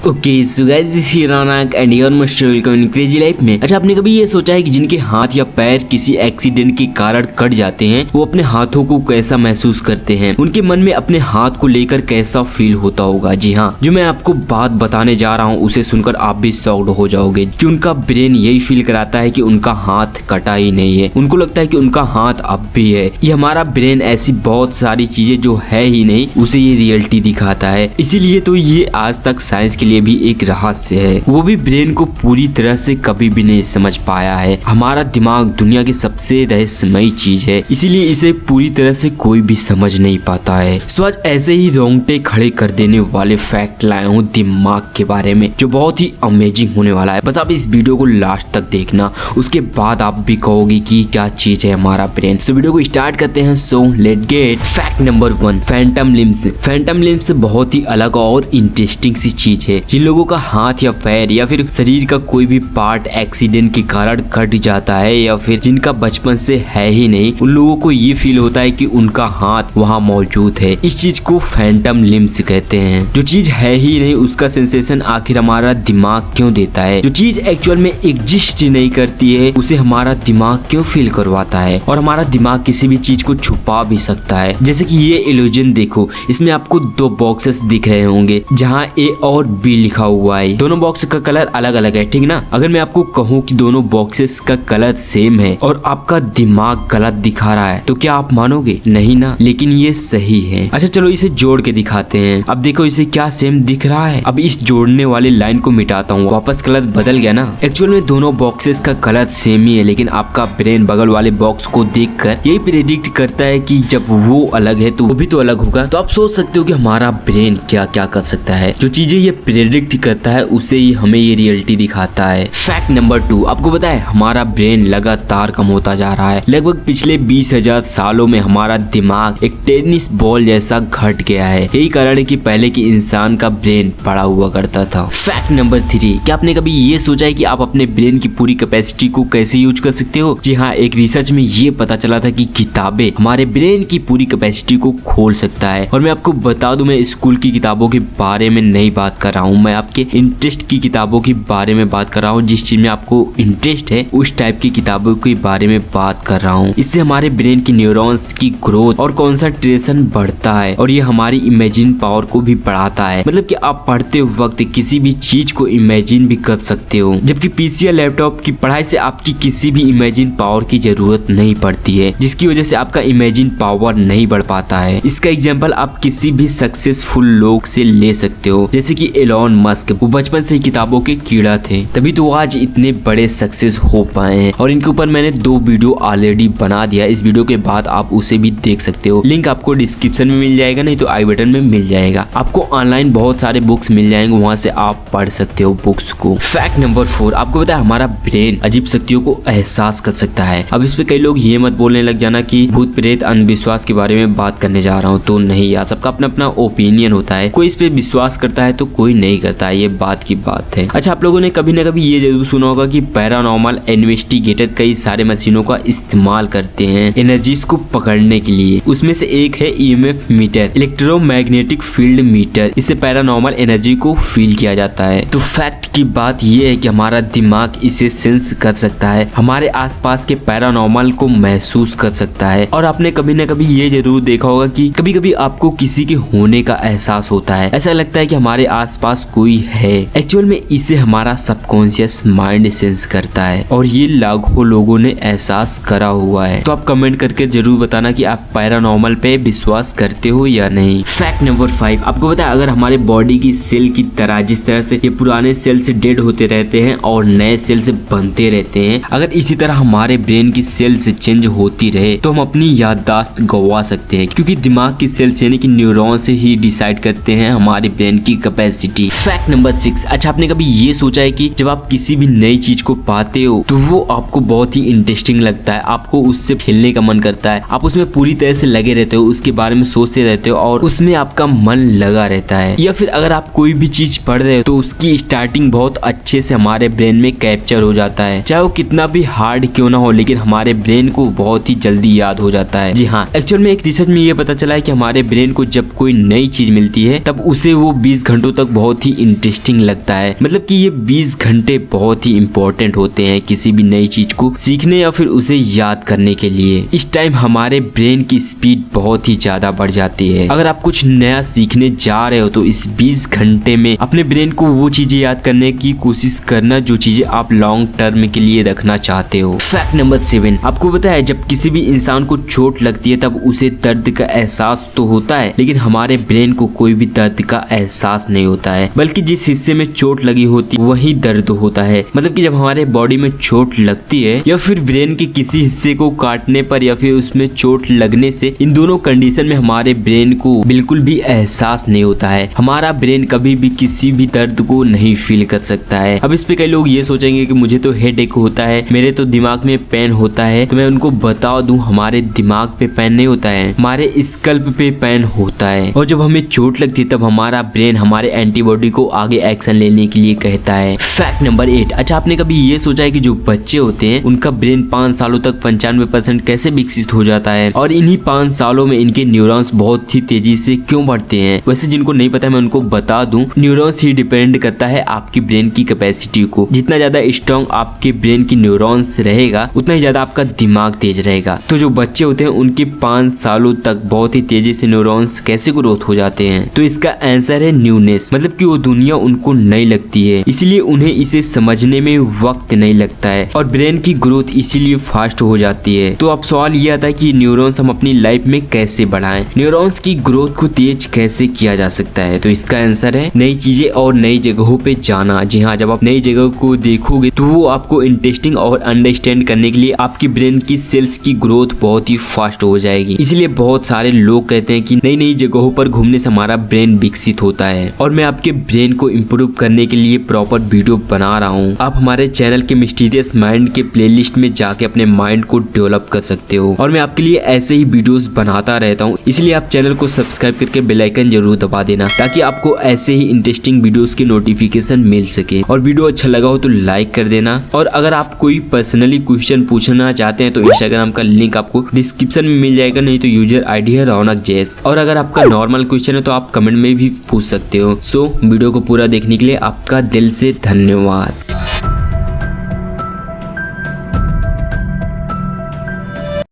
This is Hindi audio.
Okay so guys this is Raunak and your most welcome in crazy life में। अच्छा, आपने कभी ये सोचा है कि जिनके हाथ या पैर किसी एक्सीडेंट के कारण कट जाते हैं वो अपने हाथों को कैसा महसूस करते हैं, उनके मन में अपने हाथ को लेकर कैसा फील होता होगा। जी हाँ, जो मैं आपको बात बताने जा रहा हूँ उसे सुनकर आप भी शॉक्ड हो जाओगे कि उनका ब्रेन यही फील कराता है कि उनका हाथ कटा ही नहीं है, उनको लगता है कि उनका हाथ अब भी है। ये हमारा ब्रेन ऐसी बहुत सारी चीजें जो है ही नहीं उसे ये रियलिटी दिखाता है, इसीलिए तो ये आज तक साइंस के लिए भी एक रहस्य है। वो भी ब्रेन को पूरी तरह से कभी भी नहीं समझ पाया है। हमारा दिमाग दुनिया की सबसे रहस्यमयी चीज है, इसीलिए इसे पूरी तरह से कोई भी समझ नहीं पाता है। सो आज ऐसे ही रोंगटे खड़े कर देने वाले फैक्ट लाया हूँ दिमाग के बारे में, जो बहुत ही अमेजिंग होने वाला है। बस आप इस वीडियो को लास्ट तक देखना, उसके बाद आप भी कहोगे कि क्या चीज है हमारा ब्रेन। सो वीडियो को स्टार्ट करते हैं। So let get fact number 1, Phantom limbs. Phantom limbs बहुत ही अलग और इंटरेस्टिंग सी चीज है। जिन लोगों का हाथ या पैर या फिर शरीर का कोई भी पार्ट एक्सीडेंट के कारण कट जाता है या फिर जिनका बचपन से है ही नहीं, उन लोगों को ये फील होता है कि उनका हाथ वहाँ मौजूद है। इस चीज को फैंटम लिम्स कहते हैं। जो चीज है ही नहीं उसका सेंसेशन आखिर हमारा दिमाग क्यों देता है? जो चीज एक्चुअल में एग्जिस्ट नहीं करती है उसे हमारा दिमाग क्यों फील करवाता है? और हमारा दिमाग किसी भी चीज को छुपा भी सकता है। जैसे कि ये इल्यूजन देखो, इसमें आपको दो बॉक्सेस दिख रहे होंगे जहाँ ए और बी लिखा हुआ है। दोनों बॉक्स का कलर अलग अलग है, ठीक ना? अगर मैं आपको कहूँ कि दोनों बॉक्सेस का कलर सेम है और आपका दिमाग गलत दिखा रहा है तो क्या आप मानोगे? नहीं ना, लेकिन ये सही है। अच्छा चलो इसे जोड़ के दिखाते हैं। अब देखो इसे क्या सेम दिख रहा है। अब इस जोड़ने वाले लाइन को मिटाता हूँ, वापस कलर बदल गया ना। एक्चुअल में दोनों बॉक्सेस का कलर सेम ही है, लेकिन आपका ब्रेन बगल वाले बॉक्स को देखकर यही प्रेडिक्ट करता है कि जब वो अलग है तो वो भी तो अलग होगा। तो आप सोच सकते हो कि हमारा ब्रेन क्या क्या कर सकता है। जो चीजें ये प्रेडिक्ट करता है उसे ही हमें ये रियलिटी दिखाता है। फैक्ट नंबर 2, आपको पता है हमारा ब्रेन लगातार कम होता जा रहा है। लगभग पिछले 20,000 सालों में हमारा दिमाग एक टेनिस बॉल जैसा घट गया है। यही कारण है कि पहले के इंसान का ब्रेन बड़ा हुआ करता था। फैक्ट नंबर 3, क्या आपने कभी ये सोचा है कि आप अपने ब्रेन की पूरी कैपेसिटी को कैसे यूज कर सकते हो? जी हाँ, एक रिसर्च में ये पता चला था कि किताबें हमारे ब्रेन की पूरी कैपेसिटी को खोल सकता है। और मैं आपको बता दूं, मैं स्कूल की किताबों के बारे में नहीं बात कर रहा हूँ, मैं आपके इंटरेस्ट की किताबों के बारे में बात कर रहा हूँ। जिस चीज में आपको इंटरेस्ट है उस टाइप की किताबों के बारे में बात कर रहा हूँ। इससे हमारे ब्रेन की न्यूरॉन्स की ग्रोथ और कंसंट्रेशन बढ़ता है और ये हमारी इमेजिन पावर को भी बढ़ाता है। मतलब कि आप पढ़ते वक्त किसी भी चीज को इमेजिन भी कर सकते हो, जबकि पीसी या लैपटॉप की पढ़ाई से आपकी किसी भी इमेजिन पावर की जरूरत नहीं पड़ती है, जिसकी वजह से आपका इमेजिन पावर नहीं बढ़ पाता है। इसका एग्जाम्पल आप किसी भी सक्सेसफुल लोग से ले सकते हो, जैसे कि एलोन मस्क। वो बचपन से किताबों के कीड़ा थे, तभी तो आज इतने बड़े सक्सेस हो पाए हैं। और इनके ऊपर मैंने 2 वीडियो ऑलरेडी बना दिया, इस वीडियो के बाद आप उसे भी देख सकते हो। लिंक आपको डिस्क्रिप्शन में मिल जाएगा, नहीं तो आई बटन में मिल जाएगा। आपको ऑनलाइन बहुत सारे बुक्स मिल जाएंगे, वहां से आप पढ़ सकते हो बुक्स को। फैक्ट नंबर 4, आपको पता है हमारा ब्रेन अजीब शक्तियों को एहसास कर सकता है। अब इस पे कई लोग ये मत बोलने लग जाना कि भूत प्रेत अंधविश्वास के बारे में बात करने जा रहा हूँ, तो नहीं यार, सबका अपना अपना ओपिनियन होता है। कोई इस पे विश्वास करता है तो कोई नहीं करता है, ये बात की बात है। अच्छा, आप लोगों ने कभी ना कभी ये जरूर सुना होगा कि पैरानॉर्मल इन्वेस्टिगेटर कई सारे मशीनों का इस्तेमाल करते हैं एनर्जीज को पकड़ने के लिए। उसमें से एक है EMF meter, electromagnetic field meter. इससे पैरानॉर्मल एनर्जी को फील किया जाता है। तो फैक्ट की बात ये है कि हमारा दिमाग इसे सेंस कर सकता है, हमारे आसपास के पैरानॉर्मल को महसूस कर सकता है। और आपने कभी ना कभी ये जरूर देखा होगा कि कभी कभी आपको किसी के होने का एहसास होता है, ऐसा लगता है कि हमारे आसपास कोई है। एक्चुअल में इसे हमारा सबकॉन्शियस माइंड सेंस करता है और ये लाखों लोगों ने एहसास करा हुआ है। तो आप कमेंट करके जरूर बताना कि आप पैरानॉर्मल पे विश्वास करते हो या नहीं। फैक्ट नंबर 5, आपको पता है अगर हमारे बॉडी की सेल की तरह जिस तरह से ये पुराने सेल से डेड होते रहते हैं और नए सेल से बनते रहते हैं, अगर इसी तरह हमारे ब्रेन की सेल से चेंज होती रहे तो हम अपनी याददाश्त गवा सकते हैं, क्योंकि दिमाग की सेल्स यानी कि न्यूरॉन से ही डिसाइड करते हैं हमारे ब्रेन की कैपेसिटी। फैक्ट नंबर 6, अच्छा आपने कभी ये सोचा है कि जब आप किसी भी नई चीज को पाते हो तो वो आपको बहुत ही इंटरेस्टिंग लगता है, आपको उससे खेलने का मन करता है, आप उसमें पूरी तरह से लगे रहते हो, उसके बारे में सोचते रहते हो और उसमें आपका मन लगा रहता है। या फिर अगर आप कोई भी चीज पढ़ रहे हो तो उसकी स्टार्टिंग बहुत अच्छे से हमारे ब्रेन में कैप्चर हो जाता है, चाहे वो कितना भी हार्ड क्यों ना हो, लेकिन हमारे ब्रेन को बहुत ही जल्दी याद हो जाता है। जी हाँ, एक्चुअल में एक रिसर्च में ये पता चला है कि हमारे ब्रेन को जब कोई नई चीज मिलती है तब उसे वो 20 घंटों तक बहुत बहुत ही इंटरेस्टिंग लगता है। मतलब कि ये 20 घंटे बहुत ही इंपॉर्टेंट होते हैं किसी भी नई चीज को सीखने या फिर उसे याद करने के लिए। इस टाइम हमारे ब्रेन की स्पीड बहुत ही ज्यादा बढ़ जाती है। अगर आप कुछ नया सीखने जा रहे हो तो इस 20 घंटे में अपने ब्रेन को वो चीजें याद करने की कोशिश करना जो चीजें आप लॉन्ग टर्म के लिए रखना चाहते हो। फैक्ट नंबर 7, आपको पता है जब किसी भी इंसान को चोट लगती है तब उसे दर्द का एहसास तो होता है, लेकिन हमारे ब्रेन को कोई भी दर्द का एहसास नहीं होता है, बल्कि जिस हिस्से में चोट लगी होती है वही दर्द होता है। मतलब कि जब हमारे बॉडी में चोट लगती है या फिर ब्रेन के किसी हिस्से को काटने पर या फिर उसमें चोट लगने से, इन दोनों कंडीशन में हमारे ब्रेन को बिल्कुल भी एहसास नहीं होता है। हमारा ब्रेन कभी भी किसी भी दर्द को नहीं फील कर सकता है। अब इस पे कई लोग ये सोचेंगे कि मुझे तो हेडेक होता है, मेरे तो दिमाग में पेन होता है, तो मैं उनको बता दूं हमारे दिमाग पे पेन नहीं होता है, हमारे स्कल्प पे पेन होता है। और जब हमें चोट लगती है तब हमारा ब्रेन हमारे एंटीबॉडी को आगे एक्शन लेने के लिए कहता है। फैक्ट नंबर 8, अच्छा आपने कभी ये सोचा है कि जो बच्चे होते हैं उनका ब्रेन 5 सालों तक 95% कैसे विकसित हो जाता है, और इन्हीं 5 सालों में इनके न्यूरॉन्स बहुत ही तेजी से क्यों बढ़ते हैं। वैसे जिनको नहीं पता है मैं उनको बता दूं, न्यूरॉन्स ही डिपेंड करता है आपकी ब्रेन की कैपेसिटी को। जितना ज्यादा स्ट्रॉन्ग आपके ब्रेन की न्यूरॉन्स रहेगा उतना ही ज्यादा आपका दिमाग तेज रहेगा। तो जो बच्चे होते हैं उनके 5 सालों तक बहुत ही तेजी से न्यूरॉन्स कैसे ग्रोथ हो जाते हैं, तो इसका आंसर है न्यूनेस। मतलब कि वो दुनिया उनको नई लगती है, इसलिए उन्हें इसे समझने में वक्त नहीं लगता है और ब्रेन की ग्रोथ इसीलिए फास्ट हो जाती है। तो अब सवाल ये आता है कि न्यूरॉन्स हम अपनी लाइफ में कैसे बढ़ाएं, न्यूरॉन्स की ग्रोथ को तेज कैसे किया जा सकता है। तो इसका आंसर है नई चीजें और नई जगहों पे जाना। जी हाँ, जब आप नई जगह को देखोगे तो वो आपको इंटरेस्टिंग और अंडरस्टैंड करने के लिए आपकी ब्रेन की सेल्स की ग्रोथ बहुत ही फास्ट हो जाएगी। इसलिए बहुत सारे लोग कहते हैं कि नई नई जगहों पर घूमने से हमारा ब्रेन विकसित होता है। और मैं आपके ब्रेन को इम्प्रूव करने के लिए प्रॉपर वीडियो बना रहा हूँ। आप हमारे चैनल के मिस्टीरियस माइंड के प्लेलिस्ट में जाके अपने माइंड को डेवलप कर सकते हो और मैं आपके लिए ऐसे ही वीडियोस बनाता रहता हूँ। इसलिए आप चैनल को सब्सक्राइब करके बेल आइकन जरूर दबा देना ताकि आपको ऐसे ही इंटरेस्टिंग वीडियोस की नोटिफिकेशन मिल सके। और वीडियो अच्छा लगा हो तो लाइक कर देना। और अगर आप कोई पर्सनली क्वेश्चन पूछना चाहते हैं तो इंस्टाग्राम का लिंक आपको डिस्क्रिप्शन में मिल जाएगा, नहीं तो यूजर आईडी है रौनक जैस। और अगर आपका नॉर्मल क्वेश्चन है तो आप कमेंट में भी पूछ सकते हो। सो वीडियो को पूरा देखने के लिए आपका दिल से धन्यवाद।